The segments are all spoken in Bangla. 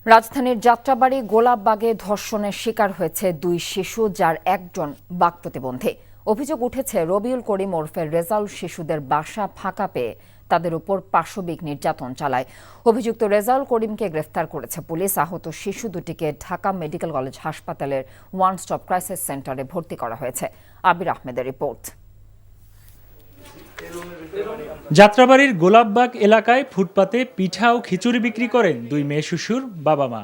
রাজধানীর যাত্রাবাড়ি গোলাপবাগে ধর্ষণের শিকার হয়েছে দুই শিশু, যার একজন বাক প্রতিবন্ধী। অভিযোগ উঠেছে রবিউল করিম ওরফে রেজাউল শিশুদের বাসা ফাঁকা পেয়ে তাদের উপর পাশবিক নির্যাতন চালায়। অভিযুক্ত রেজাউল করিমকে গ্রেফতার করেছে পুলিশ। আহত শিশু দুটিকে ঢাকা মেডিকেল কলেজ হাসপাতালের ওয়ান স্টপ ক্রাইসিস সেন্টারে ভর্তি করা হয়েছে। আবির আহমেদের রিপোর্ট। যাত্রাবাড়ির গোলাপবাগ এলাকায় ফুটপাতে পিঠা ও খিচুড়ি বিক্রি করেন দুই মেয়ে শিশুর বাবা মা।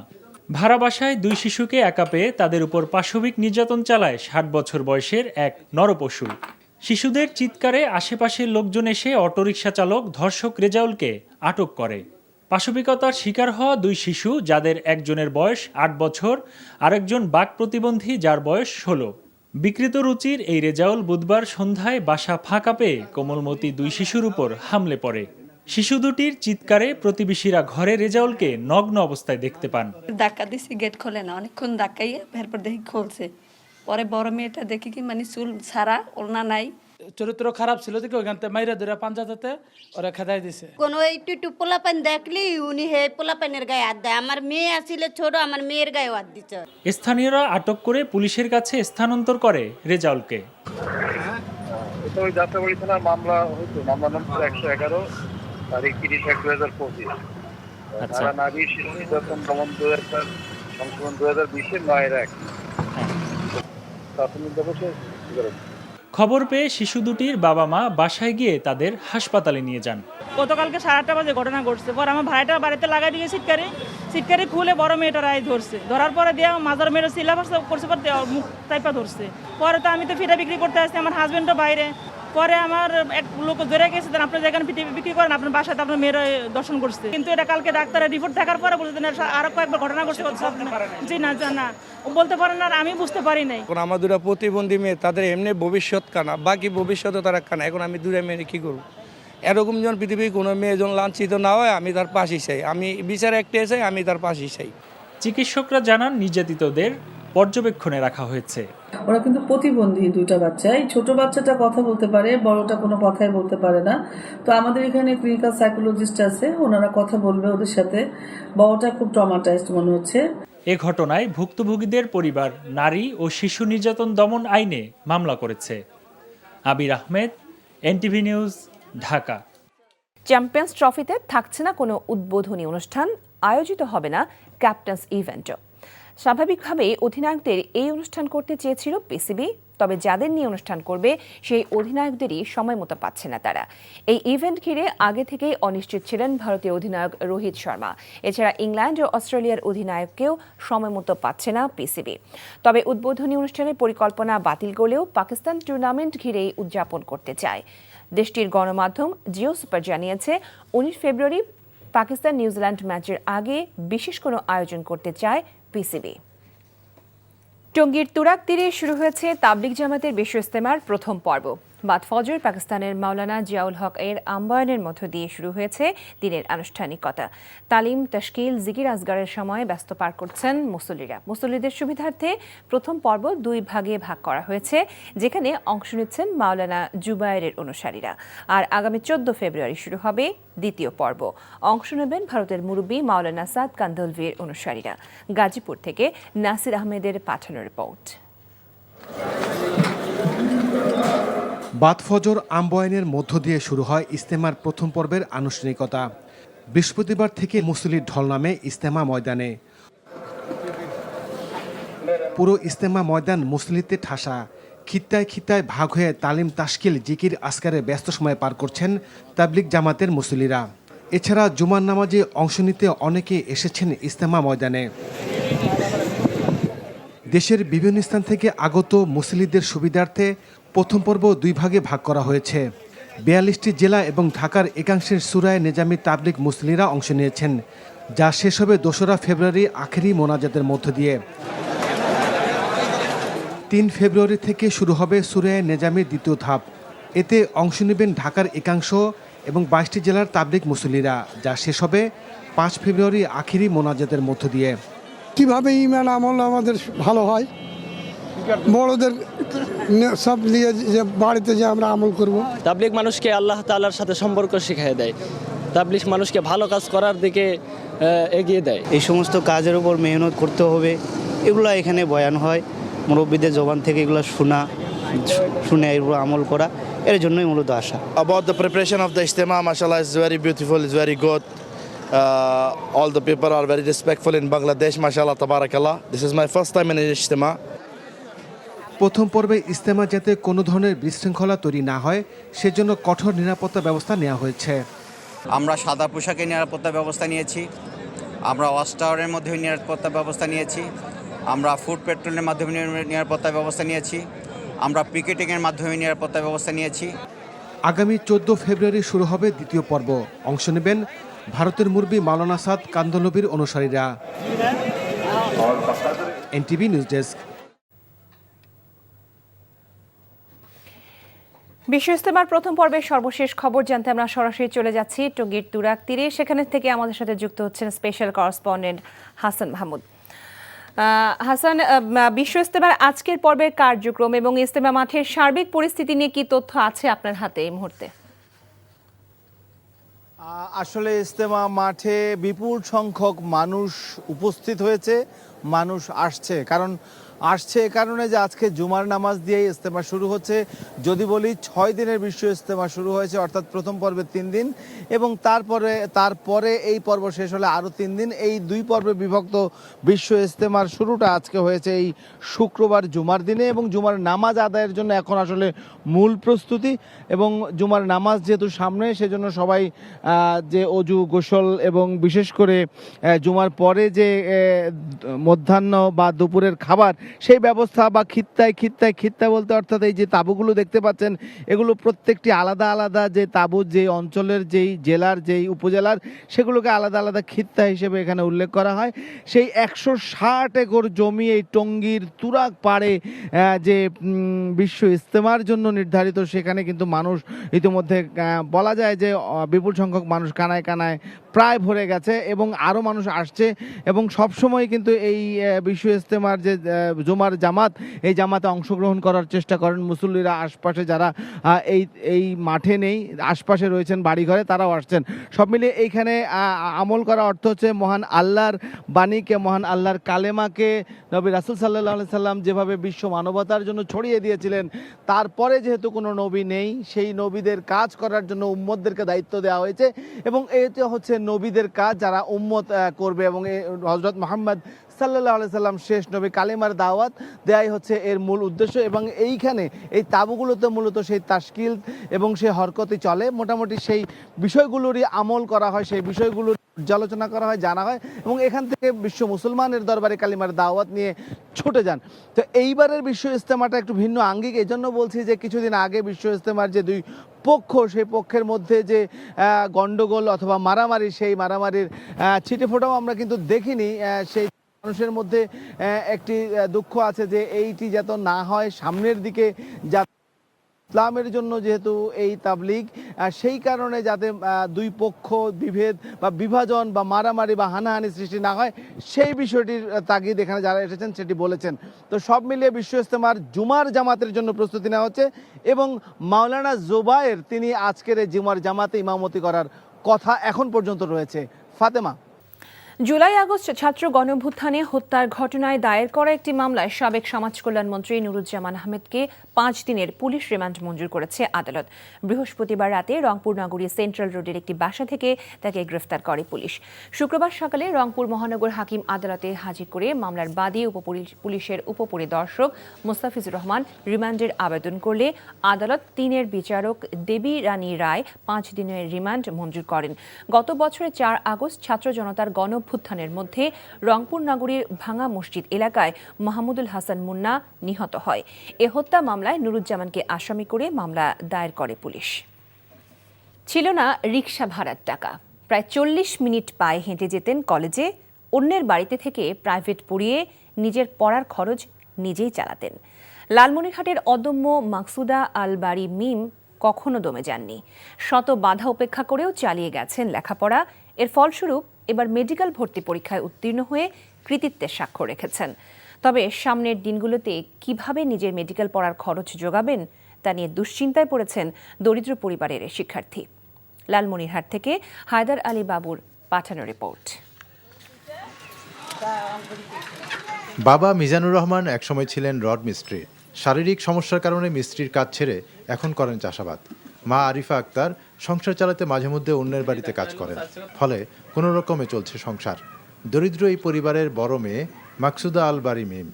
ভাড়া বাসায় দুই শিশুকে একা পেয়ে তাদের উপর পাশবিক নির্যাতন চালায় ৬০ বছর বয়সের এক নরপশু। শিশুদের চিৎকারে আশেপাশের লোকজন এসে অটোরিকশা চালক ধর্ষক রেজাউলকে আটক করে। পাশবিকতার শিকার হওয়া দুই শিশু, যাদের একজনের বয়স ৮ বছর, আরেকজন বাক প্রতিবন্ধী যার বয়স ১৬। বিকৃত রুচির এই রেজাউল বুধবার সন্ধ্যায় বাসা ফাঁকা পেয়ে কোমলমতি দুই শিশুর উপর হামলে পড়ে। শিশু দুটির চিৎকারে প্রতিবেশীরা ঘরে রেজাউলকে নগ্ন অবস্থায় দেখতে পান। ধাক্কা দিছি, গেট খোলে না, অনেকক্ষণ ধাক্কাইয়ে এরপর দেখি খুলছে। পরে বড় মেয়েটা দেখি কি মানে চুল ছাড়া, ওড়না নাই। চরিত্র খারাপ ছিল দেখে ওইখান থেকে মাইরা ধরে পাঞ্জাতে ওরা খেদাই দিছে। কোনো একটু পোলাপান দেখলি উনি হে পোলাপানের গায়ে হাত দেয়। আমার মেয়ে আসলে ছোট, আমার মেয়ের গায়ে হাত দিচ্ছে। স্থানীয়রা আটক করে পুলিশের কাছে স্থানান্তর করে রেজাউলকে। এটা ওই যাত্রাবাড়ি থানার মামলা হয়েছে। মামলা নম্বর 111 তারিখ 30/1/2025। ধারা নারী শিশু নির্যাতন দমন 2000 সংশোধন 2020-এর 9-1 প্রাথমিক ব্যবস্থা। খবর পেয়ে শিশু দুটির বাবা মা বাসায় গিয়ে তাদের হাসপাতালে নিয়ে যান। গতকালকে 8:30 বাজে ঘটনা ঘটছে। পর আমার ভাইটা বাড়িতে লাগাই দিয়ে সিটকারি খুলে বড় মেয়েটার আয় ধরছে। ধরার পরে দিয়ে মাজার মেয়ের সিলাবাস করছে, পর মুখ টাইপা ধরছে। পরে তো আমি তো ফিটা বিক্রি করতে আসছি, আমার হাজবেন্ডও বাইরে। পরে আমার এক লোক ধরে গেছে, আপনি যেখানে ফিটে বিক্রি করেন আপনার বাসাতে আপনার মেয়েরা দর্শন করছে। কিন্তু এটা কালকে ডাক্তারের রিপোর্ট দেখার পরে বলছে আরো কয়েকবার ঘটনা ঘটছে। জি না না বলতে পারেন না, আমি বুঝতে পারি নাই। এখন আমার দুটা প্রতিবন্ধী মেয়ে, তাদের এমনি ভবিষ্যৎ কানা, বাকি ভবিষ্যতে তারা কানা। এখন আমি দুটা মেয়ে কি করবো? এরকম যখন পৃথিবীর কোনো মেয়ে যখন লাঞ্ছিত না হয়, আমি তার পাশে চাই। আমি বিচার একটা চাই, আমি তার পাশে চাই। চিকিৎসকরা জানান নির্যাতিতদের পর্যবেক্ষণে রাখা হয়েছে। ওরা কিন্তু প্রতিবন্ধী দুইটা বাচ্চা। এই ছোট বাচ্চাটা কথা বলতে পারে, বড়টা কোনো কথাই বলতে পারে না। তো আমাদের এখানে ক্লিনিক্যাল সাইকোলজিস্ট আছে, ওনারা কথা বলবে ওদের সাথে। বড়টা খুব ট্রমাটাইজড মনে হচ্ছে। এ ঘটনায় ভুক্তভোগীদের পরিবার নারী ও শিশু নির্যাতন দমন আইনে মামলা করেছে। Abir Ahmed, NTV news, Dhaka. Champions ট্রফিতে থাকছে না কোনো উদ্বোধনী অনুষ্ঠান, আয়োজিত হবে না ক্যাপ্টেন্স ইভেন্টও। স্বাভাবিকভাবেই অধিনায়কদের এই অনুষ্ঠান করতে চেয়েছিল পিসিবি, তবে যাদের নিয়ে অনুষ্ঠান করবে সেই অধিনায়কদেরই সময় মতো পাচ্ছে না তারা। এই ইভেন্ট ঘিরে আগে থেকেই অনিশ্চিত ছিলেন ভারতীয় অধিনায়ক রোহিত শর্মা। এছাড়া ইংল্যান্ড ও অস্ট্রেলিয়ার অধিনায়ককেও সময় মতো পাচ্ছে না পিসিবি। তবে উদ্বোধনী অনুষ্ঠানের পরিকল্পনা বাতিল করলেও পাকিস্তান টুর্নামেন্ট ঘিরেই উদযাপন করতে চায়। দেশটির গণমাধ্যম জিও সুপার জানিয়েছে 19 ফেব্রুয়ারি পাকিস্তান নিউজিল্যান্ড ম্যাচের আগে বিশেষ কোনো আয়োজন করতে চায় পিসিবি। টঙ্গীর তুরাগ তীরে শুরু হয়েছে তাবলিগ জামাতের বিশ্ব ইজতেমার প্রথম পর্ব। বাদ ফজর পাকিস্তানের মাওলানা জিয়াউল হক এর আহ্বায়নের মধ্য দিয়ে শুরু হয়েছে দিনের আনুষ্ঠানিকতা। তালিম, তাশকিল, জিকির আজগারের সময় ব্যস্ত পার করছেন মুসল্লিরা। মুসল্লিদের সুবিধার্থে প্রথম পর্ব 2 ভাগে ভাগ করা হয়েছে, যেখানে অংশ নিচ্ছেন মাওলানা জুবায়েরের অনুসারীরা। আর আগামী 14 ফেব্রুয়ারি শুরু হবে দ্বিতীয় পর্ব। অংশ নেবেন ভারতের মুরব্বী মাওলানা সাদ কান্দলভির অনুসারীরা। গাজীপুর থেকে নাসির আহমেদের পাঠানো রিপোর্ট। বাদ ফজর আম্বয়ানের মধ্য দিয়ে শুরু হয় ইজতেমার প্রথম পর্বের আনুষ্ঠানিকতা। বৃহস্পতিবার থেকে মুসল্লির ঢল নামে ইজতেমা ময়দানে। পুরো ইজতেমা ময়দান মুসল্লিতে ঠাসা। খিত্তায় খিত্তায় ভাগ হয়ে তালিম, তাশকিল, জিকির আসকারে ব্যস্ত সময় পার করছেন তাবলিগ জামাতের মুসল্লিরা। এছাড়া জুমার নামাজে অংশ নিতে অনেকে এসেছেন ইজতেমা ময়দানে। দেশের বিভিন্ন স্থান থেকে আগত মুসল্লিদের সুবিধার্থে প্রথম পর্ব 2 ভাগে ভাগ করা হয়েছে। 42টি জেলা এবং ঢাকার একাংশের সুরায় নেজামি তাবলিগ মুসল্লিরা অংশ নিয়েছেন, যা শেষ হবে 2 ফেব্রুয়ারি আখেরি মোনাজাতের মধ্য দিয়ে। 3 ফেব্রুয়ারি থেকে শুরু হবে সুরায় নেজামির দ্বিতীয় ধাপ। এতে অংশ নেবেন ঢাকার একাংশ এবং 22টি জেলার তাবলিগ মুসল্লিরা, যা শেষ হবে 5 ফেব্রুয়ারি আখেরি মোনাজাতের মধ্য দিয়ে। কিভাবে ঈমান আমল আমাদের ভালো হয়, বড়দের সব নিয়ে যে বাড়িতে যে আমরা আমল করব। তাবলিগ মানুষকে আল্লাহ তাআলার সাথে সম্পর্ক শিখিয়ে দেয়। তাবলিগ মানুষকে ভালো কাজ করার দিকে এগিয়ে দেয়। এই সমস্ত কাজের উপর মেহনত করতে হবে, এগুলো এখানে বয়ান হয়, মুরব্বীদের জবান থেকে এগুলো শুনে এর উপর আমল করা, এর জন্যই মূলত আসা। About the preparation of the Ijtima, mashallah, is very beautiful, is very good. All the people are very respectful in Bangladesh, mashallah, tabarakallah. This is my first time in Ijtima. প্রথম পর্বে ইজতেমা যাতে কোনো ধরনের বিশৃঙ্খলা তৈরি না হয় সেজন্য কঠোর নিরাপত্তা ব্যবস্থা নেওয়া হয়েছে। আমরা সাদা পোশাকে নিরাপত্তা ব্যবস্থা নিয়েছি, আমরা ওয়াচ টাওয়ারের মধ্যে নিরাপত্তা ব্যবস্থা নিয়েছি, আমরা ফুড পেট্রোলের মাধ্যমে নিরাপত্তা ব্যবস্থা নিয়েছি, আমরা পিকেটিংয়ের মাধ্যমে নিরাপত্তা ব্যবস্থা নিয়েছি। আগামী 14 ফেব্রুয়ারি শুরু হবে দ্বিতীয় পর্ব। অংশ নেবেন ভারতের মুরব্বি মাওলানা সাদ কান্দনবীর অনুসারীরা। NTV news desk. বিশ্ব ইজতেমার প্রথম পর্বের সর্বশেষ খবর জানতে আমরা সরাসরি চলে যাচ্ছি টঙ্গীর তুরাগ তীরে। সেখানে থেকে আমাদের সাথে যুক্ত হচ্ছেন স্পেশাল করেসপন্ডেন্ট হাসান মাহমুদ। হাসান, বিশ্ব ইজতেমার আজকের পর্বের কার্যক্রম এবং ইজতেমা মাঠের সার্বিক পরিস্থিতি নিয়ে কি তথ্য আছে আপনার হাতে এই মুহূর্তে? আসলে ইজতেমা মাঠে বিপুল সংখ্যক মানুষ উপস্থিত হয়েছে, মানুষ আসছে, কারণ আসছে এ কারণে যে আজকে জুমার নামাজ দিয়েই ইজতেমা শুরু হচ্ছে। যদি বলি 6 দিনের বিশ্ব ইজতেমা শুরু হয়েছে, অর্থাৎ প্রথম পর্বে 3 দিন এবং তারপরে এই পর্ব শেষ হলে আরও 3 দিন। এই 2 পর্বে বিভক্ত বিশ্ব ইজতেমার শুরুটা আজকে হয়েছে এই শুক্রবার জুমার দিনে এবং জুমার নামাজ আদায়ের জন্য এখন আসলে মূল প্রস্তুতি। এবং জুমার নামাজ যেহেতু সামনে, সেজন্য সবাই যে অজু গোসল এবং বিশেষ করে জুমার পরে যে মধ্যাহ্ন বা দুপুরের খাবার সেই ব্যবস্থা বা খিত্তায় বলতে অর্থাৎ এই যে তাঁবুগুলো দেখতে পাচ্ছেন, এগুলো প্রত্যেকটি আলাদা আলাদা যে তাঁবু, যে অঞ্চলের, যেই জেলার, যেই উপজেলার, সেগুলোকে আলাদা আলাদা খিত্তা হিসেবে এখানে উল্লেখ করা হয়। সেই 160 একর জমি এই টঙ্গীর তুরাগ পাড়ে যে বিশ্ব ইজতেমার জন্য নির্ধারিত, সেখানে কিন্তু মানুষ ইতিমধ্যে বলা যায় যে বিপুল সংখ্যক মানুষ কানায় কানায় প্রায় ভরে গেছে এবং আরও মানুষ আসছে। এবং সবসময় কিন্তু এই বিশ্ব ইজতেমার যে জুমার জামাত, এই জামাতে অংশগ্রহণ করার চেষ্টা করেন মুসল্লিরা। আশপাশে যারা এই মাঠে নেই, আশপাশে রয়েছেন বাড়িঘরে, তারাও আসছেন। সব মিলিয়ে এইখানে আমল করা অর্থ হচ্ছে মহান আল্লাহর বাণীকে, মহান আল্লাহর কালেমাকে নবী রাসূল সাল্লাল্লাহু আলাইহি সাল্লাম যেভাবে বিশ্ব মানবতার জন্য ছড়িয়ে দিয়েছিলেন, তারপরে যেহেতু কোনো নবী নেই, সেই নবীদের কাজ করার জন্য উম্মতদেরকে দায়িত্ব দেওয়া হয়েছে এবং এটা হচ্ছে নবীদের কাজ যারা উম্মত করবে। এবং হযরত মুহাম্মদ সাল্লাল্লাহু আলাইহি সাল্লাম শেষ নবী, কালেমার দাওয়াত দেয়াই হচ্ছে এর মূল উদ্দেশ্য। এবং এইখানে এই তাঁবুগুলোতে মূলত সেই তাশকিল এবং সেই হরকতই চলে, মোটামুটি সেই বিষয়গুলোরই আমল করা হয়, সেই বিষয়গুলো পর্যালোচনা করা হয়, জানা হয় এবং এখান থেকে বিশ্ব মুসলমানের দরবারে কালিমার দাওয়াত নিয়ে ছুটে যান। তো এইবারের বিশ্ব ইজতেমাটা একটু ভিন্ন আঙ্গিক। এই জন্য বলছি যে কিছুদিন আগে বিশ্ব ইজতেমার যে 2 পক্ষ, সেই পক্ষের মধ্যে যে গণ্ডগোল অথবা মারামারি, সেই মারামারির ছিটে ফোটাও আমরা কিন্তু দেখিনি। সেই মানুষের মধ্যে একটি দুঃখ আছে যে এইটি যাতে না হয়, সামনের দিকে যা ইসলামের জন্য যেহেতু এই তাবলিগ, সেই কারণে যাতে 2 পক্ষ বিভেদ বা বিভাজন বা মারামারি বা হানাহানি সৃষ্টি না হয়, সেই বিষয়টির তাগিদ এখানে যারা এসেছেন সেটি বলেছেন। তো সব মিলিয়ে বিশ্ব ইজতেমার জুমার জামাতের জন্য প্রস্তুতি নেওয়া হচ্ছে এবং মাওলানা জুবায়ের তিনি আজকের এই জুমার জামাতে ইমামতি করার কথা এখন পর্যন্ত রয়েছে। ফাতেমা। জুলাই আগস্ট ছাত্র গণঅভ্যুত্থানে হত্যার ঘটনায় দায়ের করা একটি মামলায় সাবেক সমাজ কল্যাণমন্ত্রী নুরুজ্জামান আহমেদকে 5 দিনের পুলিশ রিমান্ড মঞ্জুর করেছে আদালত। বৃহস্পতিবার রাতে রংপুর নগরীর সেন্ট্রাল রোডের একটি বাসা থেকে তাকে গ্রেফতার করে পুলিশ। শুক্রবার সকালে রংপুর মহানগর হাকিম আদালতে হাজির করে মামলার বাদী পুলিশের উপপরিদর্শক মোস্তাফিজুর রহমান রিমান্ডের আবেদন করলে আদালত 3 বিচারক দেবী রানী রায় 5 দিনের রিমান্ড মঞ্জুর করেন। গত বছরের 4 আগস্ট ছাত্র জনতার গণঅভ্যুত্থানের মধ্যে রংপুর নগরীর ভাঙা মসজিদ এলাকায় মাহমুদুল হাসান মুন্না নিহত হয়। এ হত্যা মামলায় নুরুজ্জামানকে আসামি করে মামলা দায়ের করে পুলিশ। ছিল না রিকশা ভাড়ার টাকা, প্রায় 40 মিনিট পায়ে হেঁটে যেতেন কলেজে, অন্যের বাড়িতে থেকে প্রাইভেট পড়িয়ে নিজের পড়ার খরচ নিজেই চালাতেন। লালমনিরহাটের অদম্য মাকসুদা আল বাড়ি মিম কখনো দমে যাননি। শত বাধা উপেক্ষা করেও চালিয়ে গেছেন লেখাপড়া। এর ফলস্বরূপ এবার মেডিকেল ভর্তি পরীক্ষায় উত্তীর্ণ হয়ে কৃতিত্বের স্বাক্ষর রেখেছেন। তবে সামনের দিনগুলোতে কিভাবে নিজের মেডিকেল পড়ার খরচ যোগাবেন তা নিয়ে দুশ্চিন্তায় পড়েছেন দরিদ্র পরিবারের শিক্ষার্থী। লালমনিরহাট থেকে হায়দার আলী বাবুর পাঠানো রিপোর্ট। বাবা মিজানুর রহমান একসময় ছিলেন রড মিস্ত্রি। শারীরিক সমস্যার কারণে মিস্ত্রির কাজ ছেড়ে এখন করেন চাষাবাদ। মা আরিফা আক্তার সংসার চালাতে মাঝে মধ্যে অন্যের বাড়িতে কাজ করেন, ফলে কোনো রকমে চলছে সংসার। দরিদ্র এই পরিবারের বড় মেয়ে মাকসুদা আল বারি মিম।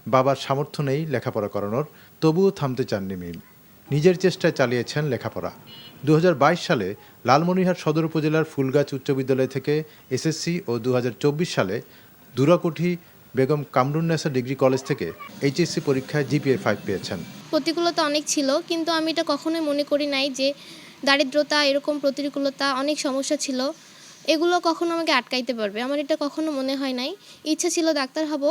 বাবার সামর্থ্য নেই লেখাপড়া করানোর, তবুও থামতে চাননি মিম। নিজের চেষ্টায় চালিয়েছেন লেখাপড়া। 2022 সালে লালমনিরহাট সদর উপজেলার ফুলগাছ উচ্চ বিদ্যালয় থেকে এসএসসি ও 2024 সালে দুরাকুঠি বেগম কামরুন্নেসা ডিগ্রি কলেজ থেকে এইচএসসি পরীক্ষায় জিপিএ 5 পেয়েছেন। প্রতিকূলতা অনেক ছিল, কিন্তু আমি এটা কখনোই মনে করি নাই যে দারিদ্রতা, এরকম প্রতিকূলতা, অনেক সমস্যা ছিল, এগুলো কখনো আমাকে আটকাইতে পারবে। আমার এটা কখনো মনে হয় নাই। ইচ্ছা ছিল ডাক্তার হব।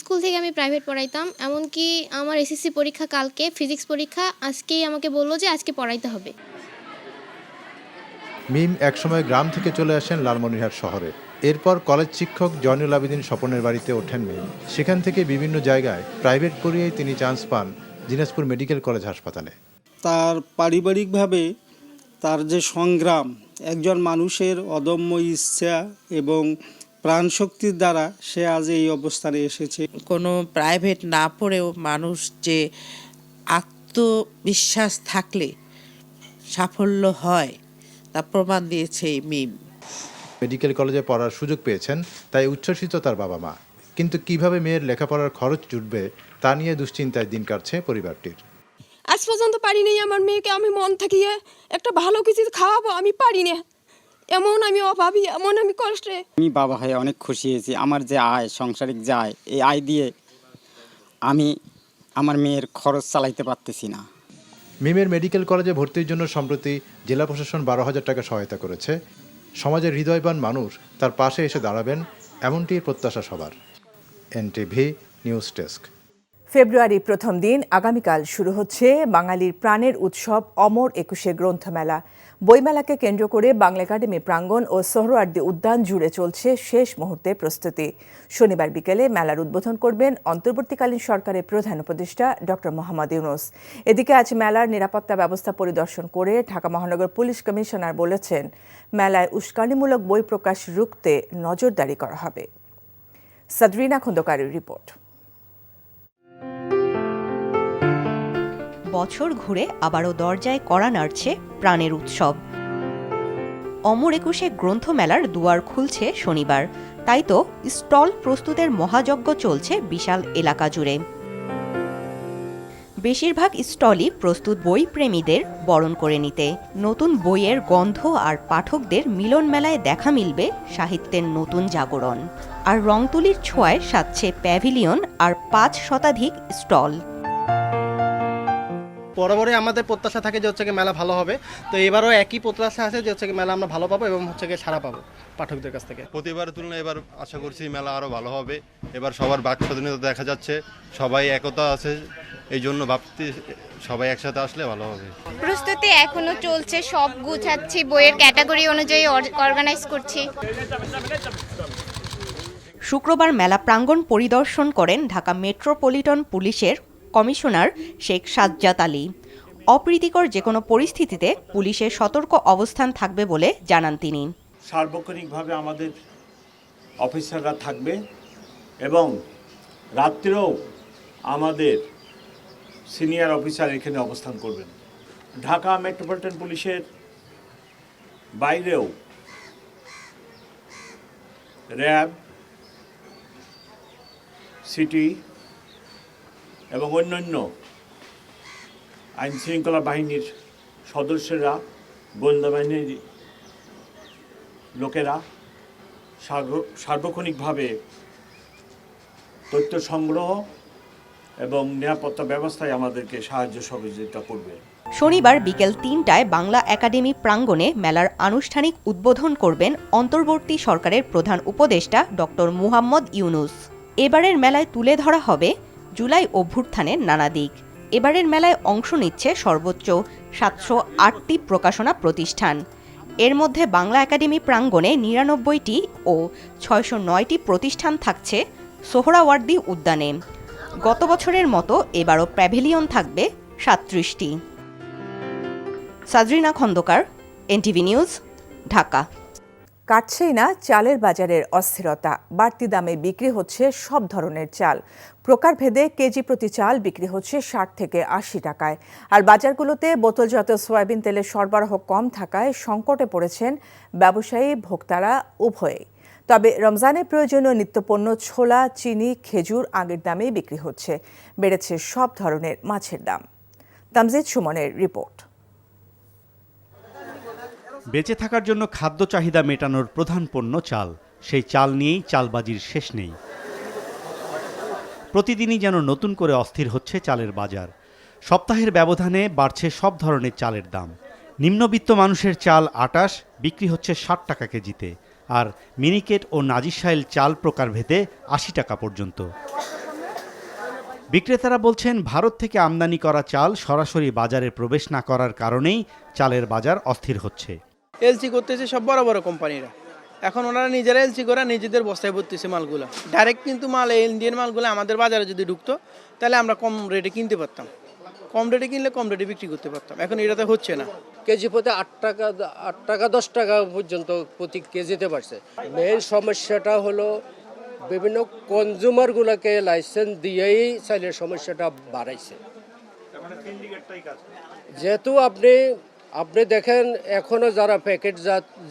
স্কুল থেকে আমি প্রাইভেট পড়াইতাম, এমনকি আমার এসএসসি পরীক্ষা কালকে, ফিজিক্স পরীক্ষা আজকেই আমাকে বললো যে আজকে পড়াইতে হবে। মিম একসময় গ্রাম থেকে চলে আসেন লালমনিরহাট শহরে। এরপর কলেজ শিক্ষক জয়নুল আবেদিন স্বপনের বাড়িতে ওঠেন মিম। সেখান থেকে বিভিন্ন জায়গায় প্রাইভেট পড়িয়েই তিনি চান্স পান দিনাজপুর মেডিকেল কলেজ হাসপাতালে। তার পারিবারিকভাবে তার যে সংগ্রাম, একজন মানুষের অদম্য ইচ্ছা এবং প্রাণশক্তির দ্বারা সে আজ এই অবস্থানে এসেছে। কোনো প্রাইভেট না পড়েও মানুষ যে আত্মবিশ্বাস থাকলে সাফল্য হয় তা প্রমাণ দিয়েছে এই মিম। মেডিকেল কলেজে পড়ার সুযোগ পেয়েছেন, তাই উচ্ছ্বসিত তার বাবা মা। কিন্তু কিভাবে মেয়ের লেখাপড়ার খরচ জুটবে তা নিয়ে দুশ্চিন্তায় দিন কাটছে পরিবারটির। আজ পর্যন্ত পারিনি আমার মেয়েকে আমি মন থাকিয়ে একটা ভালো কিছু খাওয়াবো, আমি পারি না। এমন আমি অভাবী, এমন আমি কষ্টে। আমি বাবা হয়ে অনেক খুশি হয়েছি। আমার যে আয়, সাংসারিক যে আয়, এই আয় দিয়ে আমি আমার মেয়ের খরচ চালাইতে পারতেছি না। মিমের মেডিকেল কলেজে ভর্তির জন্য সম্প্রতি জেলা প্রশাসন 12,000 টাকা সহায়তা করেছে। সমাজের হৃদয়বান মানুষ তার পাশে এসে দাঁড়াবেন, এমনটি প্রত্যাশা সবার। NTV news desk. ফেব্রুয়ারি প্রথম দিন আগামীকাল শুরু হচ্ছে বাঙালির প্রাণের উৎসব অমর একুশে গ্রন্থমেলা। বইমেলাকে কেন্দ্র করে বাংলা একাডেমি প্রাঙ্গণ ও সোহরাওয়ার্দী উদ্যান জুড়ে চলছে শেষ মুহূর্তের প্রস্তুতি। শনিবার বিকেলে মেলার উদ্বোধন করবেন অন্তর্বর্তীকালীন সরকারের প্রধান উপদেষ্টা ডক্টর মোহাম্মদ ইউনূস। এদিকে আজ মেলার নিরাপত্তা ব্যবস্থা পরিদর্শন করে ঢাকা মহানগর পুলিশ কমিশনার বলেছেন, মেলায় উস্কানিমূলক বই প্রকাশ রুখতে নজরদারি করা হবে। সাদরিনা খন্দকারের রিপোর্ট। বছর ঘুরে আবারও দরজায় কড়া নাড়ছে প্রাণের উৎসব। অমর একুশে গ্রন্থমেলার দুয়ার খুলছে শনিবার, তাই তো স্টল প্রস্তুতের মহাযজ্ঞ চলছে বিশাল এলাকা জুড়ে। বেশিরভাগ স্টলই প্রস্তুত বই প্রেমীদের বরণ করে নিতে। নতুন বইয়ের গন্ধ আর পাঠকদের মিলন মেলায় দেখা মিলবে সাহিত্যের নতুন জাগরণ। আর রংতুলির ছোঁয়ায় সাজছে প্যাভিলিয়ন আর 5 শতাধিক স্টল। বরাবরই আমাদের প্রত্যাশা থাকে যে মেলা ভালো হবে, তো এবারও একই প্রত্যাশা আছে যে মেলা আমরা ভালো পাবো এবং সাড়া পাবো পাঠকদের কাছ থেকে। প্রতিবারের তুলনায় এবার আশা করছি মেলা আরও ভালো হবে। এবার সবার বাক স্বাধীনতা দেখা যাচ্ছে, সবাই একতা আছে, এই জন্য ভাবতে সবাই একসাথে আসলে ভালো হবে। প্রস্তুতি এখনো চলছে, সব গুছাচ্ছি, বইয়ের ক্যাটাগরি অনুযায়ী অর্গানাইজ করছি। শুক্রবার মেলা প্রাঙ্গণ পরিদর্শন করেন ঢাকা মেট্রোপলিটন পুলিশের কমিশনার শেখ সাজ্জাদ আলী। অপ্রীতিকর যে কোনো পরিস্থিতিতে পুলিশের সতর্ক অবস্থান থাকবে বলে জানান তিনি। সার্বক্ষণিকভাবে আমাদের অফিসাররা থাকবে এবং রাত্রেও আমাদের সিনিয়র অফিসার এখানে অবস্থান করবেন। ঢাকা মেট্রোপলিটন পুলিশের বাইরেও র্যাব, সিটি এবং অন্যান্য আইনশৃঙ্খলা বাহিনীর সদস্যরা, গোয়েন্দা বাহিনীর লোকেরা সার্বক্ষণিকভাবে তথ্য সংগ্রহ এবং নিরাপত্তা ব্যবস্থায় আমাদেরকে সাহায্য সহযোগিতা করবে। শনিবার বিকেল 3টায় বাংলা একাডেমি প্রাঙ্গণে মেলার আনুষ্ঠানিক উদ্বোধন করবেন অন্তর্বর্তী সরকারের প্রধান উপদেষ্টা ডক্টর মুহাম্মদ ইউনূস। এবারের মেলায় তুলে ধরা হবে জুলাই অভ্যুত্থানের নানা দিক। এবারের মেলায় অংশ নিচ্ছে সর্বোচ্চ 708টি প্রকাশনা প্রতিষ্ঠান। এর মধ্যে বাংলা একাডেমি প্রাঙ্গণে 99টি ও 609টি প্রতিষ্ঠান থাকছে সোহরাওয়ার্দী উদ্যানে। গত বছরের মতো এবারও প্যাভিলিয়ন থাকবে 37টি। সাদরিনা খন্দকার, এনটিভি নিউজ, ঢাকা। কাটছেই না চালের বাজারের অস্থিরতা, বাড়তি দামে বিক্রি হচ্ছে সব ধরনের চাল। প্রকারভেদে কেজি প্রতি চাল বিক্রি হচ্ছে 60 থেকে 80 টাকায়। আর বাজারগুলোতে বোতলজাত সয়াবিন তেলের সরবরাহ কম থাকায় সংকটে পড়েছেন ব্যবসায়ী, ভোক্তারা উভয়েই। তবে রমজানে প্রয়োজনীয় নিত্যপণ্য ছোলা, চিনি, খেজুর আগের দামেই বিক্রি হচ্ছে। বেড়েছে সব ধরনের মাছের দাম। তামজিদ সুমনের রিপোর্ট। বেঁচে থাকার জন্য খাদ্য চাহিদা মেটানোর প্রধান পণ্য চাল। সেই চাল নিয়েই চালবাজির শেষ নেই। প্রতিদিনই যেন নতুন করে অস্থির হচ্ছে চালের বাজার। সপ্তাহের ব্যবধানে বাড়ছে সব ধরনের চালের দাম। নিম্নবিত্ত মানুষের চাল 28 বিক্রি হচ্ছে 60 টাকা কেজিতে, আর মিনিকেট ও নাজিরশাইল চাল প্রকারভেদে 80 টাকা পর্যন্ত। বিক্রেতারা বলছেন, ভারত থেকে আমদানি করা চাল সরাসরি বাজারে প্রবেশ না করার কারণেই চালের বাজার অস্থির হচ্ছে। এলসি করতেছে সব বড় বড় কোম্পানিরা, এখন ওনারা নিজেরা এলসি করে নিজেদের বস্তায় ভরতেছে মালগুলো। ডাইরেক্ট কিন্তু মাল ইন্ডিয়ান মালগুলো আমাদের বাজারে যদি ঢুকতো তাহলে আমরা কম রেটে কিনতে পারতাম, কম রেটে কিনলে কম রেটে বিক্রি করতে পারতাম। এখন এটাতে হচ্ছে না। কেজি প্রতি 8 টাকা 10 টাকা পর্যন্ত প্রতি কেজিতে বাড়ছে। মেইন সমস্যাটা হলো বিভিন্ন কনজিউমারগুলোকে লাইসেন্স দিয়েই চালের সমস্যাটা বাড়াইছে। যেহেতু আপনি দেখেন এখনো যারা প্যাকেট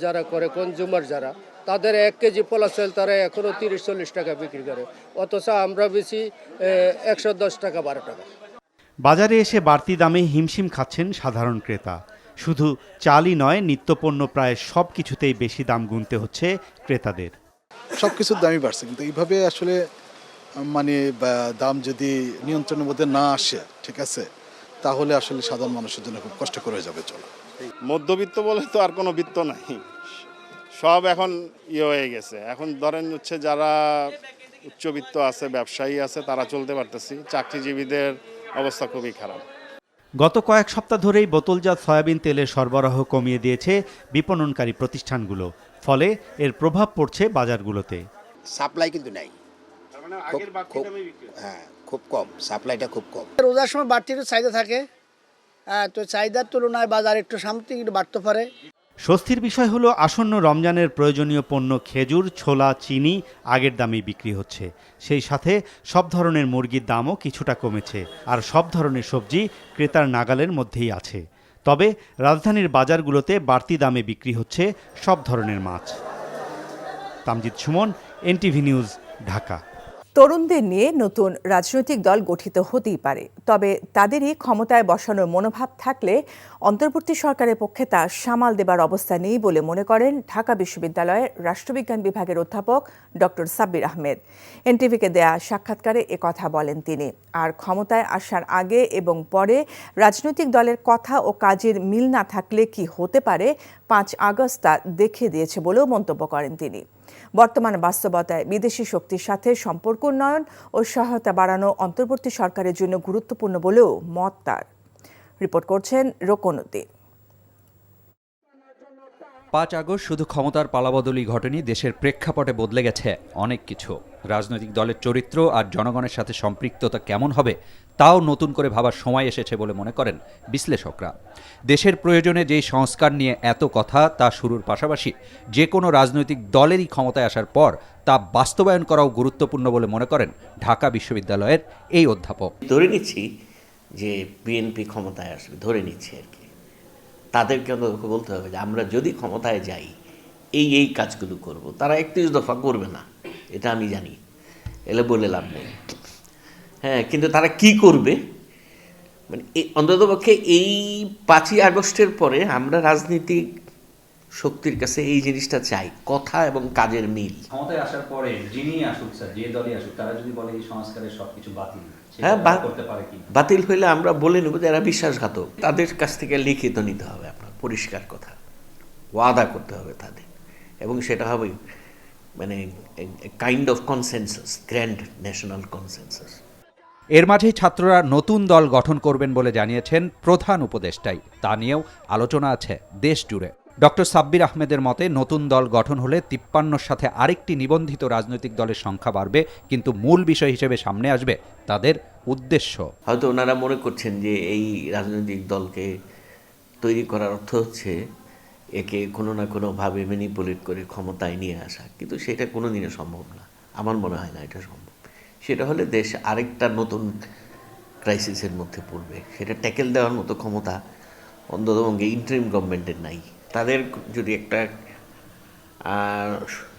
যারা করে কনজিউমার যারা, তাদের 1 কেজি পোলা চাল তারা এখনো 30-40 টাকা বিক্রি করে, অথচ আমরা বেশি 110 টাকা 12 টাকা। বাজারে এসে বাড়তি দামে হিমশিম খাচ্ছেন সাধারণ ক্রেতা। শুধু চালই নয়, নিত্যপণ্য প্রায় সব কিছুতেই বেশি দাম গুনতে হচ্ছে ক্রেতাদের। সব কিছুর দামই বাড়ছে, কিন্তু এইভাবে আসলে মানে দাম যদি নিয়ন্ত্রণের মধ্যে না আসে, ঠিক আছে, তাহলে আসলে সাধারণ মানুষের জন্য খুব কষ্টকর হয়ে যাবে চলা। মধ্যবিত্ত বলে তো আর কোনো বিত্ত নাই, সব এখন হয়ে গেছে। এখন ধরেন হচ্ছে যারা উচ্চবিত্ত আছে, ব্যবসায়ী আছে, তারা চলতে পারতেছি, চাকরিজীবীদের অবস্থা খুবই খারাপ। গত কয়েক সপ্তাহ ধরেই বোতলজাত সয়াবিন তেলের সরবরাহ কমিয়ে দিয়েছে বিপণনকারী প্রতিষ্ঠানগুলো। ফলে এর প্রভাব পড়ছে বাজারগুলোতে। সাপ্লাই কিন্তু নাই, খুব কম, সাপ্লাইটা খুব কম। রোজার সময় বাড়তি একটু চাহিদা থাকে, তো চাহিদার তুলনায় বাজার একটু সামথিং একটু বাড়তে পারে। স্বস্তির বিষয় হলো আসন্ন রমজানের প্রয়োজনীয় পণ্য খেজুর, ছোলা, চিনি আগের দামেই বিক্রি হচ্ছে। সেই সাথে সব ধরনের মুরগির দামও কিছুটা কমেছে, আর সব ধরনের সবজি ক্রেতার নাগালের মধ্যেই আছে। তবে রাজধানীর বাজারগুলোতে বাড়তি দামে বিক্রি হচ্ছে সব ধরনের মাছ। Tamjid Sumon, NTV news, Dhaka. তরুণদের নিয়ে নতুন রাজনৈতিক দল গঠিত হতেই পারে, তবে তাদেরই ক্ষমতায় বসানোর মনোভাব থাকলে অন্তর্বর্তী সরকারের পক্ষে তা সামাল দেবার অবস্থা নেই বলে মনে করেন ঢাকা বিশ্ববিদ্যালয়ের রাষ্ট্রবিজ্ঞান বিভাগের অধ্যাপক ডক্টর সাব্বির আহমেদ। এনটিভিকে দেয়া সাক্ষাৎকারে একথা বলেন তিনি। আর ক্ষমতায় আসার আগে এবং পরে রাজনৈতিক দলের কথা ও কাজের মিল না থাকলে কি হতে পারে 5 আগস্ট তা দেখিয়ে দিয়েছে বলেও মন্তব্য করেন তিনি। বর্তমান বাস্তবতায় বিদেশি শক্তির সাথে সম্পর্ক উন্নয়ন ও সহায়তা বাড়ানো অন্তর্বর্তী সরকারের জন্য গুরুত্বপূর্ণ বলেও মত তার। রিপোর্ট করছেন রোকন উদ্দিন। 5 আগস্ট শুধু ক্ষমতার পালাবদলি ঘটেনি, দেশের প্রেক্ষাপটে বদলে গেছে অনেক কিছু। রাজনৈতিক দলের চরিত্র আর জনগণের সাথে সম্পৃক্ততা কেমন হবে তাও নতুন করে ভাবার সময় এসেছে বলে মনে করেন বিশ্লেষকরা। দেশের প্রয়োজনে যেই সংস্কার নিয়ে এত কথা, তা শুরুর পাশাপাশি যে কোনো রাজনৈতিক দলেরই ক্ষমতায় আসার পর তা বাস্তবায়ন করাও গুরুত্বপূর্ণ বলে মনে করেন ঢাকা বিশ্ববিদ্যালয়ের এই অধ্যাপক। ধরে নিচ্ছি যে বিএনপি ক্ষমতায় আসবে, ধরে নিচ্ছি আর কি, তাদেরকে বলতে হবে যে আমরা যদি ক্ষমতায় যাই এই কাজগুলো করব। তারা 31 দফা করবে না, এটা আমি জানি, এলে বলে লাভ নেই। হ্যাঁ, কিন্তু তারা কি করবে, মানে অন্ততপক্ষে এই 5ই আগস্টের পরে আমরা রাজনীতিক শক্তির কাছে এই জিনিসটা চাই, কথা এবং কাজের মিল। ক্ষমতায় আসার পরে যিনি আসুক, স্যার যে দলই আসুক, তারা যদি বলে এই সংস্কারের সবকিছু বাতিল, হ্যাঁ, করতে পারে কি? বাতিল হইলে আমরা বলে নেব যে এরা বিশ্বাসঘাতক। তাদের কাছ থেকে লিখিত নিতে হবে, আপনার পরিষ্কার কথা, ওয়াদা করতে হবে তাদের, এবং সেটা হবে মানে kind of consensus, grand national consensus. এর মাঝেই ছাত্ররা নতুন দল গঠন করবেন বলে জানিয়েছেন প্রধান উপদেষ্টাই। তা নিয়েও আলোচনা আছে দেশ জুড়ে। ডক্টর সাব্বির আহমেদের মতে নতুন দল গঠন হলে 53-র সাথে আরেকটি নিবন্ধিত রাজনৈতিক দলের সংখ্যা বাড়বে, কিন্তু মূল বিষয় হিসেবে সামনে আসবে তাদের উদ্দেশ্য। হয়তো ওনারা মনে করছেন যে এই রাজনৈতিক দলকে তৈরি করার অর্থ হচ্ছে একে কোনো না কোনোভাবে ম্যানিপুলেট করে ক্ষমতায় নিয়ে আসা, কিন্তু সেটা কোনো দিনে সম্ভব না, আমার মনে হয় না এটা সম্ভব। সেটা হলে দেশ আরেকটা নতুন ক্রাইসিসের মধ্যে পড়বে, সেটা ট্যাকেল দেওয়ার মতো ক্ষমতা অন্ততপক্ষে ইন্টারিম গভর্নমেন্টের নাই। তাদের যদি একটা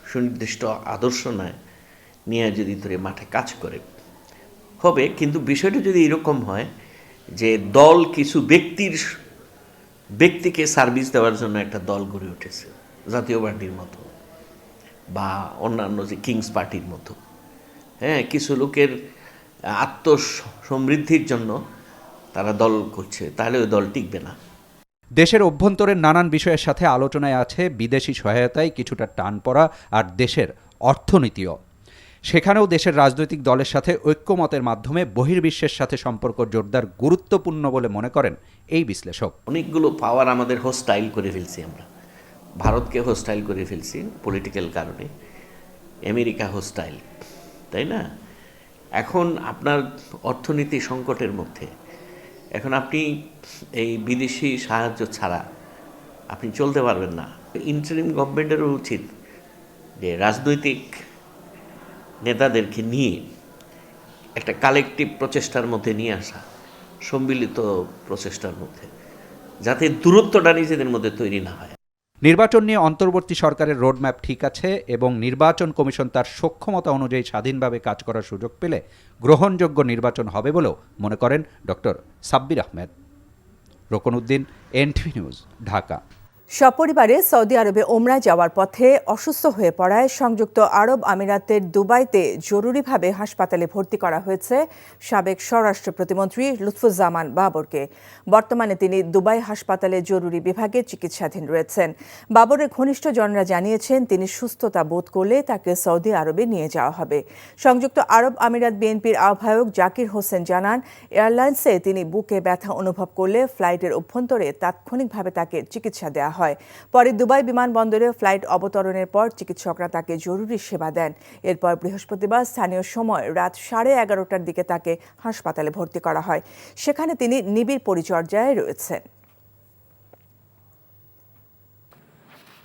সুনির্দিষ্ট আদর্শ নিয়ে যদি ধরে মাঠে কাজ করে হবে, কিন্তু বিষয়টা যদি এরকম হয় যে দল কিছু ব্যক্তিকে সার্ভিস দেওয়ার জন্য একটা দল গড়ে উঠেছে, জাতীয় পার্টির মতো বা অন্যান্য যে কিংস পার্টির মতো, হ্যাঁ, কিছু লোকের আত্মসমৃদ্ধির জন্য তারা দল করছে, তাহলে ওই দল টিকবে না। দেশের অভ্যন্তরের নানান বিষয়ের সাথে আলোচনায় আছে বিদেশি সহায়তায় কিছুটা টান পড়া আর দেশের অর্থনীতিও। সেখানেও দেশের রাজনৈতিক দলের সাথে ঐক্যমতের মাধ্যমে বহির্বিশ্বের সাথে সম্পর্ক জোরদার গুরুত্বপূর্ণ বলে মনে করেন এই বিশ্লেষক। অনেকগুলো পাওয়ার আমাদের হোস্টাইল করে ফেলছি, আমরা ভারতকে হোস্টাইল করে ফেলছি পলিটিক্যাল কারণে, আমেরিকা হোস্টাইল, তাই না? এখন আপনার অর্থনীতি সংকটের মধ্যে, এখন আপনি এই বিদেশি সাহায্য ছাড়া আপনি চলতে পারবেন না। ইন্টারিম গভর্নমেন্টেরও উচিত যে রাজনৈতিক নেতাদেরকে নিয়ে একটা কালেকটিভ প্রচেষ্টার মধ্যে নিয়ে আসা, সম্মিলিত প্রচেষ্টার মধ্যে, যাতে দূরত্বটা নিজেদের মধ্যে তৈরি না হয়। নির্বাচন নিয়ে অন্তর্বর্তী সরকারের রোডম্যাপ ঠিক আছে এবং নির্বাচন কমিশন তার সক্ষমতা অনুযায়ী স্বাধীনভাবে কাজ করার সুযোগ পেলে গ্রহণযোগ্য নির্বাচন হবে বলেও মনে করেন doctor Sabbir Ahmed. Rokonuddin, NTV news, Dhaka. সপরিবারে সৌদি আরবে ওমরায় যাওয়ার পথে অসুস্থ হয়ে পড়ায় সংযুক্ত আরব আমিরাতের দুবাইতে জরুরিভাবে হাসপাতালে ভর্তি করা হয়েছে সাবেক স্বরাষ্ট্র প্রতিমন্ত্রী লুৎফুজ্জামান বাবরকে। বর্তমানে তিনি দুবাই হাসপাতালে জরুরি বিভাগে চিকিৎসাধীন রয়েছেন। বাবরের ঘনিষ্ঠজনরা জানিয়েছেন তিনি সুস্থতা বোধ করলে তাকে সৌদি আরবে নিয়ে যাওয়া হবে। সংযুক্ত আরব আমিরাত বিএনপির আহ্বায়ক জাকির হোসেন জানান, এয়ারলাইন্সে তিনি বুকে ব্যথা অনুভব করলে ফ্লাইটের অভ্যন্তরে তাৎক্ষণিকভাবে তাকে চিকিৎসা দেওয়া হয়। পরে দুবাই বিমানবন্দরে ফ্লাইট অবতরণের পর চিকিৎসকরা তাকে জরুরি সেবা দেন। এরপর বৃহস্পতিবার স্থানীয় সময় রাত 11:30টার দিকে তাকে হাসপাতালে ভর্তি করা হয়। সেখানে তিনি নিবিড় পরিচর্যায় রয়েছেন।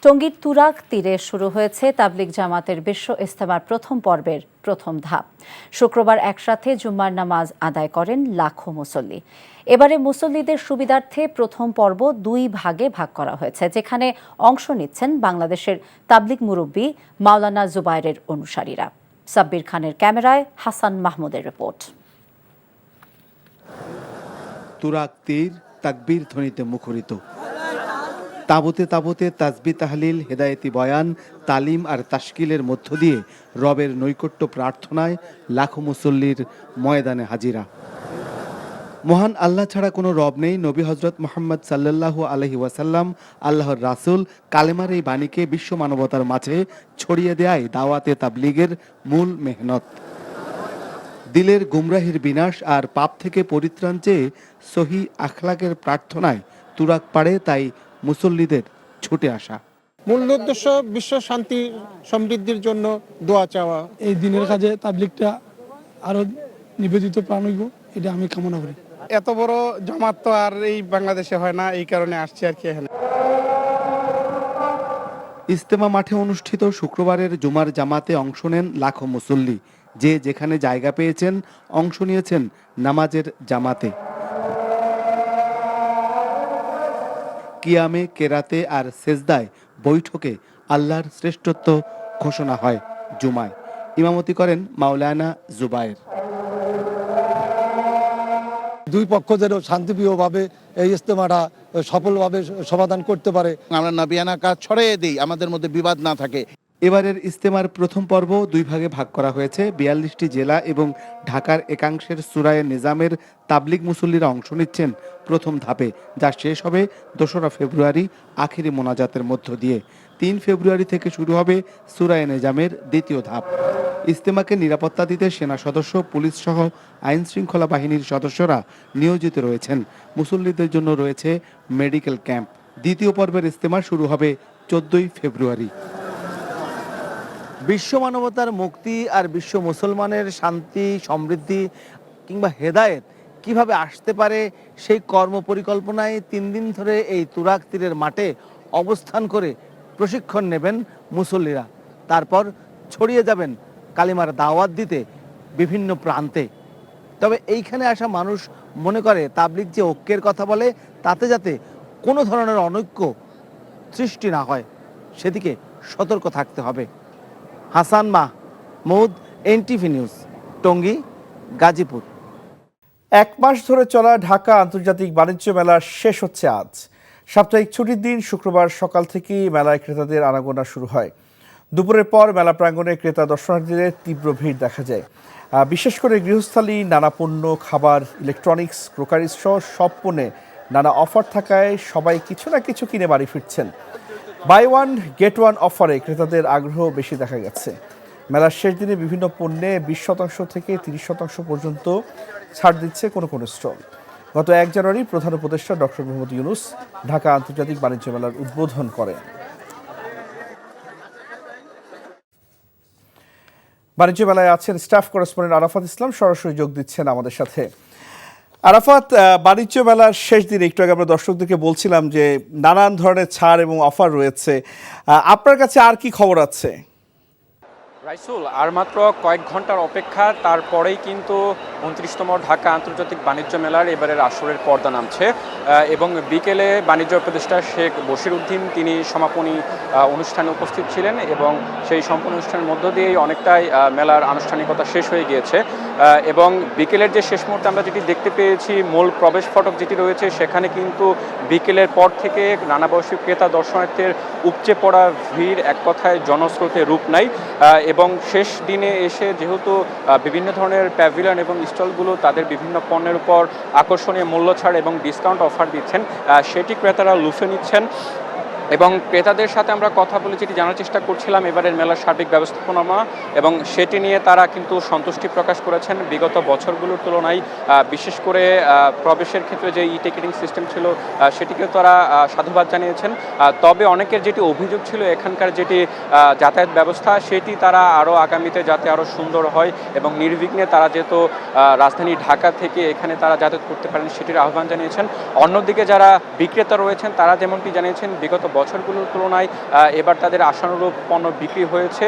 টঙ্গীর তুরাগ তীরে শুরু হয়েছে তাবলিগ জামাতের বিশ্ব ইজতেমার প্রথম পর্বের প্রথম ধাপ। শুক্রবার একসাথে জুম্মার নামাজ আদায় করেন লাখো মুসল্লি। এবারে মুসল্লিদের সুবিধার্থে প্রথম পর্ব 2 ভাগে ভাগ করা হয়েছে, যেখানে অংশ নিচ্ছেন বাংলাদেশের তাবলিগ মুরব্বী মাওলানা জুবায়েরের অনুসারীরা। সাব্বির খানের ক্যামেরায় হাসান মাহমুদের রিপোর্ট। তুরাগ তীর তাকবীর ধ্বনিতে মুখরিত। তাবুতে তাবুতে তাসবিহ তাহলিল, হেদায়েতি বয়ান, তালিম আর তাশকিলের মধ্য দিয়ে রবের নৈকট্য প্রার্থনায় লাখো মুসল্লির ময়দানে হাজিরা। মহান আল্লাহ ছাড়া কোনো রব নেই, নবী হজরত মুহাম্মদ সাল্লাল্লাহু আলাইহি ওয়াসাল্লাম আল্লাহর রাসূল, কালেমার এই বাণীকে বিশ্ব মানবতার মাঝে ছড়িয়ে দেয় দাওয়াতে তাবলিগের মূল মেহনত। দিলের গুমরাহির বিনাশ আর পাপ থেকে পরিত্রাণ চেয়ে সহি আখলাকের প্রার্থনায় তুরাগ পাড়ে তাই মুসল্লিদের ছুটে আসা। মূল উদ্দেশ্য বিশ্ব শান্তি সমৃদ্ধির জন্য দোয়া চাওয়া। এই দিনের কাজে তাবলিগটা আরো নিবেদিত প্রাণ হইব, এটা আমি কামনা করি। এত বড় জামাত তো আর এই বাংলাদেশে হয় না, এই কারণে আসছি আর কি এখানে। ইজতেমা মাঠে অনুষ্ঠিত শুক্রবারের জুমার জামাতে অংশ নেন লাখো মুসল্লি। যে যেখানে জায়গা পেয়েছেন অংশ নিয়েছেন নামাজের জামাতে। কিয়ামে, কেরাতে আর সেজদায় বৈঠকে আল্লাহর শ্রেষ্ঠত্ব ঘোষণা হয় জুমায়। ইমামতি করেন মাওলানা জুবায়ের। দুই পক্ষ যেন শান্তিপ্রিয়ভাবে এই ইজতেমাটা সফলভাবে সমাধান করতে পারে, আমরা নাবিয়ানা কাজ ছড়িয়ে দিই, আমাদের মধ্যে বিবাদ না থাকে। এবারের ইজতেমার প্রথম পর্ব 2 ভাগে ভাগ করা হয়েছে। 42টি জেলা এবং ঢাকার একাংশের সূরায়ে নিজামের তাবলিগ মুসল্লিরা অংশ নিচ্ছেন প্রথম ধাপে, যা শেষ হবে 2রা ফেব্রুয়ারি আখিরি মোনাজাতের মধ্য দিয়ে। 3 ফেব্রুয়ারি থেকে শুরু হবে সূরায়ে নিজামের দ্বিতীয় ধাপ। ইজতেমাকে নিরাপত্তা দিতে সেনা সদস্য, পুলিশ সহ আইন শৃঙ্খলা বাহিনীর সদস্যরা নিয়োজিত রয়েছেন। মুসল্লিদের জন্য রয়েছে মেডিকেল ক্যাম্প। দ্বিতীয় পর্বের ইজতেমা শুরু হবে 14ই ফেব্রুয়ারি। বিশ্ব মানবতার মুক্তি আর বিশ্ব মুসলমানের শান্তি, সমৃদ্ধি কিংবা হেদায়েত কিভাবে আসতে পারে সেই কর্মপরিকল্পনায় 3 দিন ধরে এই তুরাগ তীরের মাঠে অবস্থান করে প্রশিক্ষণ নেবেন মুসল্লিরা, তারপর ছড়িয়ে যাবেন কালিমার দাওয়াত দিতে বিভিন্ন প্রান্তে। তবে এইখানে আসা মানুষ মনে করে তাবলিগ যে ঐক্যের কথা বলে তাতে যাতে কোনো ধরনের অনৈক্য সৃষ্টি না হয় সেদিকে সতর্ক থাকতে হবে। Hasan Mahmud, NTV news, Tongi, Gazipur. 1 মাস ধরে চলা ঢাকা আন্তর্জাতিক বাণিজ্য মেলা শেষ হচ্ছে আজ। সাপ্তাহিক ছুটির দিন শুক্রবার সকাল থেকেই মেলায় ক্রেতাদের আনাগোনা শুরু হয়। দুপুরের পর মেলা প্রাঙ্গণে ক্রেতা দর্শনার্থীদের তীব্র ভিড় দেখা যায়। বিশেষ করে গৃহস্থালী, নানা পণ্য, খাবার, ইলেকট্রনিক্স, ক্রোকারিজ সহ সব পণ্যে নানা অফার থাকায় সবাই কিছু না কিছু কিনে বাড়ি ফিরছেন। বাই ওয়ান গেট ওয়ান অফারে ক্রেতাদের আগ্রহ বেশি দেখা গেছে। মেলার শেষ দিনে বিভিন্ন পণ্যে 20% থেকে 30% পর্যন্ত ছাড় দিচ্ছে কোনো কোনো স্টল। গত 1 জানুয়ারি প্রধান উপদেষ্টা ডক্টর মোহাম্মদ ইউনূস ঢাকা আন্তর্জাতিক বাণিজ্য মেলার উদ্বোধন করেন। বাণিজ্য মেলায় আছেন স্টাফ করেসপন্ডেন্ট আরাফাত ইসলাম, সরাসরি যোগ দিচ্ছেন আমাদের সাথে। আরাফাত, বাণিজ্য মেলার শেষ দিন একটু আগে আমরা দর্শকদেরকে বলছিলাম যে নানান ধরনের ছাড় এবং অফার রয়েছে, আপনার কাছে আর কি খবর আছে? রাইসুল, আর মাত্র কয়েক ঘন্টার অপেক্ষা, তারপরেই কিন্তু 29তম ঢাকা আন্তর্জাতিক বাণিজ্য মেলার এবারের আসরের পর্দা নামছে এবং বিকেলে বাণিজ্য উপদেষ্টা শেখ বশিরউদ্দিন তিনি সমাপনী অনুষ্ঠানে উপস্থিত ছিলেন এবং সেই সম্পূর্ণ অনুষ্ঠানের মধ্য দিয়েই অনেকটাই মেলার আনুষ্ঠানিকতা শেষ হয়ে গিয়েছে এবং বিকেলের যে শেষ মুহূর্তে আমরা যেটি দেখতে পেয়েছি, মূল প্রবেশ ফটক যেটি রয়েছে সেখানে কিন্তু বিকেলের পর থেকে নানা বয়সী ক্রেতা দর্শনার্থীর উপচে পড়া ভিড় এক কথায় জনস্রোতে রূপ নেয় এবং শেষ দিনে এসে যেহেতু বিভিন্ন ধরনের প্যাভিলিয়ন এবং স্টলগুলো তাদের বিভিন্ন পণ্যের উপর আকর্ষণীয় মূল্য ছাড় এবং ডিসকাউন্ট অফার দিচ্ছেন, সেটি ক্রেতারা লুফে নিচ্ছেন এবং ক্রেতাদের সাথে আমরা কথা বলে যেটি জানার চেষ্টা করছিলাম এবারের মেলার সার্বিক ব্যবস্থাপনা এবং সেটি নিয়ে তারা কিন্তু সন্তুষ্টি প্রকাশ করেছেন বিগত বছরগুলোর তুলনায়। বিশেষ করে প্রবেশের ক্ষেত্রে যে ই টিকেটিং সিস্টেম ছিল সেটিকে তারা সাধুবাদ জানিয়েছেন। তবে অনেকের যেটি অভিযোগ ছিল এখানকার যেটি যাতায়াত ব্যবস্থা সেটি তারা আরও আগামীতে যাতে আরও সুন্দর হয় এবং নির্বিঘ্নে তারা যেহেতু রাজধানী ঢাকা থেকে এখানে তারা যাতায়াত করতে পারেন সেটির আহ্বান জানিয়েছেন। অন্যদিকে যারা বিক্রেতা রয়েছেন তারা যেমনটি জানিয়েছেন বিগত বছরগুলোর তুলনায় এবার তাদের আশানুরূপ পণ্য বিক্রি হয়েছে,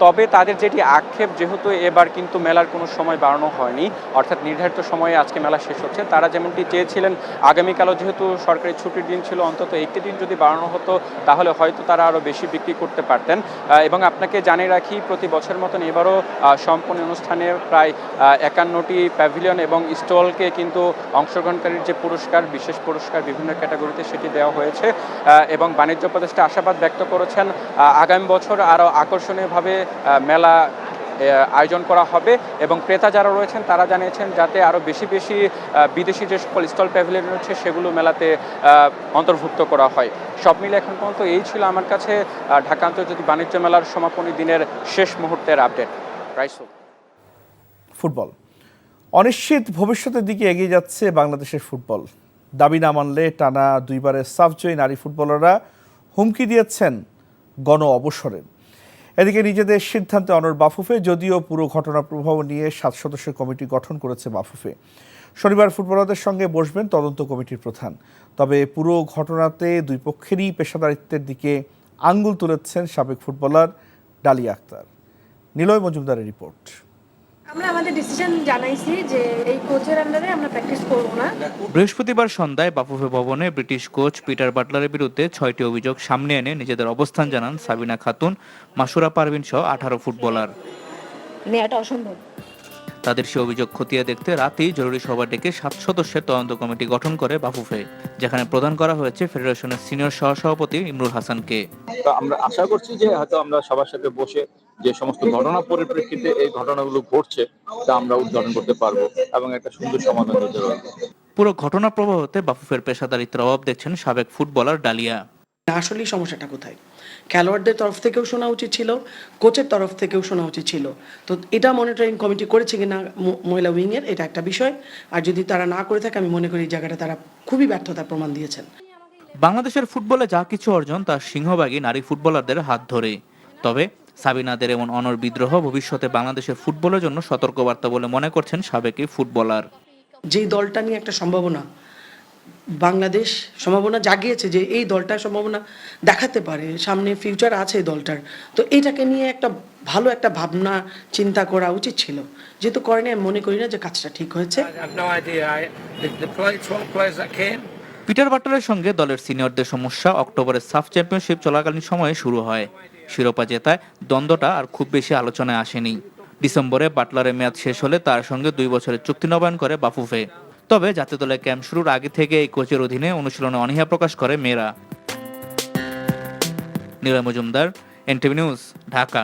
তবে তাদের যেটি আক্ষেপ যেহেতু এবার কিন্তু মেলার কোনো সময় বাড়ানো হয়নি, অর্থাৎ নির্ধারিত সময়ে আজকে মেলা শেষ হচ্ছে, তারা যেমনটি চেয়েছিলেন আগামীকালও যেহেতু সরকারি ছুটির দিন ছিল অন্তত একটি দিন যদি বাড়ানো হতো তাহলে হয়তো তারা আরও বেশি বিক্রি করতে পারতেন। এবং আপনাকে জানিয়ে রাখি প্রতি বছরের মতন এবারও সম্পূর্ণ অনুষ্ঠানে প্রায় 51টি প্যাভিলিয়ন এবং স্টলকে কিন্তু অংশগ্রহণকারীর যে পুরস্কার, বিশেষ পুরস্কার বিভিন্ন ক্যাটাগরিতে সেটি দেওয়া হয়েছে এবং বাণিজ্য উপদেষ্টা আশাবাদ ব্যক্ত করেছেন আগামী বছর আরও আকর্ষণীয়ভাবে মেলা আয়োজন করা হবে এবং ক্রেতা যারা রয়েছেন তারা জানিয়েছেন যাতে আরও বেশি বেশি বিদেশি যে সকল স্টল প্যাভিলিয়ন রয়েছে সেগুলো মেলাতে অন্তর্ভুক্ত করা হয়। সব মিলে এখন পর্যন্ত এই ছিল আমার কাছে ঢাকা আন্তর্জাতিক বাণিজ্য মেলার সমাপনী দিনের শেষ মুহূর্তের আপডেট। রাইসুল। ফুটবল অনিশ্চিত ভবিষ্যতের দিকে এগিয়ে যাচ্ছে বাংলাদেশের ফুটবল। দাবি না মানলে টানা 2বারের সাফজয়ী নারী ফুটবলাররা হুমকি দিয়েছেন গণ অবসরের। এদিকে নিজেদের সিদ্ধান্তে অনড় বাফুফে, যদিও পুরো ঘটনার প্রভাব নিয়ে 7 সদস্যের কমিটি গঠন করেছে বাফুফে। শনিবার ফুটবলারদের সঙ্গে বসবেন তদন্ত কমিটির প্রধান। তবে পুরো ঘটনাতে দুই পক্ষেরই পেশাদারিত্বের দিকে আঙ্গুল তুলেছেন সাবেক ফুটবলার ডালিয়া আক্তার। নিলয় মজুমদারের রিপোর্ট। আমরা আমাদের ডিসিশন জানাইছি যে এই কোচের আন্ডারে আমরা প্র্যাকটিস করব না। বৃহস্পতিবার সন্ধ্যায় বাফুফে ভবনে ব্রিটিশ কোচ পিটার বাটলারের বিরুদ্ধে 6টি অভিযোগ সামনে এনে নিজেদের অবস্থান জানান সাবিনা খাতুন, মাসুরা পারভিন সহ 18 ফুটবলার। নেওয়াটা অসম্ভব। তাদের সে অভিযোগ খতিয়ে দেখতে রাতেই জরুরি সভা ডেকে 7 সদস্যের তদন্ত কমিটি গঠন করে বাফুফে, যেখানে প্রদান করা হয়েছে ফেডারেশনের সিনিয়র সহসভাপতি ইমরুল হাসানকে। আমরা আশা করছি যে হয়তো আমরা সবার সাথে বসে যে সমস্ত ঘটনা পরিপ্রেক্ষিতে এই ঘটনাগুলো ঘটছে তা আমরা উদ্ঘাটন করতে পারবো এবং একটা সুন্দর সমাধান দিতে পারবো। পুরো ঘটনা প্রবাহতে বাফুফের পেশাদারিত্বের অভাব দেখছেন সাবেক ফুটবলার ডালিয়া। আসলে সমস্যাটা কোথায়? খেলোয়াড়দের তরফ থেকেও শোনা উচিত ছিল, কোচের তরফ থেকেও শোনা উচিত ছিল। তো এটা মনিটরিং কমিটি করেছে কিনা মহিলা উইংয়ের, এটা একটা বিষয়। আর যদি তারা না করে থাকে আমি মনে করি এই জায়গাটা তারা খুবই ব্যর্থতার প্রমাণ দিয়েছেন। বাংলাদেশের ফুটবলে যা কিছু অর্জন তার সিংহভাগই নারী ফুটবলারদের হাত ধরে। তবে সাবিনাদের এমন অনড় বিদ্রোহ ভবিষ্যতে বাংলাদেশের ফুটবলের জন্য সতর্কবার্তা বলে মনে করছেন সাবেক ফুটবলার। যেই দলটা নিয়ে একটা সম্ভাবনা বাংলাদেশ সম্ভাবনা জাগিয়েছে যে এই দলটা সম্ভাবনা দেখাতে পারে, সামনে ফিউচার আছে এই দলটার। তো এটাকে নিয়ে একটা ভালো একটা ভাবনা চিন্তা করা উচিত ছিল, যেহেতু করেনি আমি মনে করি না যে কাজটা ঠিক হয়েছে। পিটার বাটলারের সঙ্গে দলের সিনিয়রদের সমস্যা অক্টোবরের সাফ চ্যাম্পিয়নশিপ চলাকালীন সময়ে শুরু হয়। শিরোপা জেতায় দ্বন্দ্বটা আর খুব বেশি আলোচনায় আসেনি। ডিসেম্বরে বাটলারের মেয়াদ শেষ হলে তার সঙ্গে 2 বছরের চুক্তি নবায়ন করে বাফুফে। তবে জাতীয় দলের ক্যাম্প শুরুর আগে থেকে এই কোচের অধীনে অনুশীলনে অনীহা প্রকাশ করে মেয়েরা। নীলা মজুমদার, এনটিভি নিউজ, ঢাকা।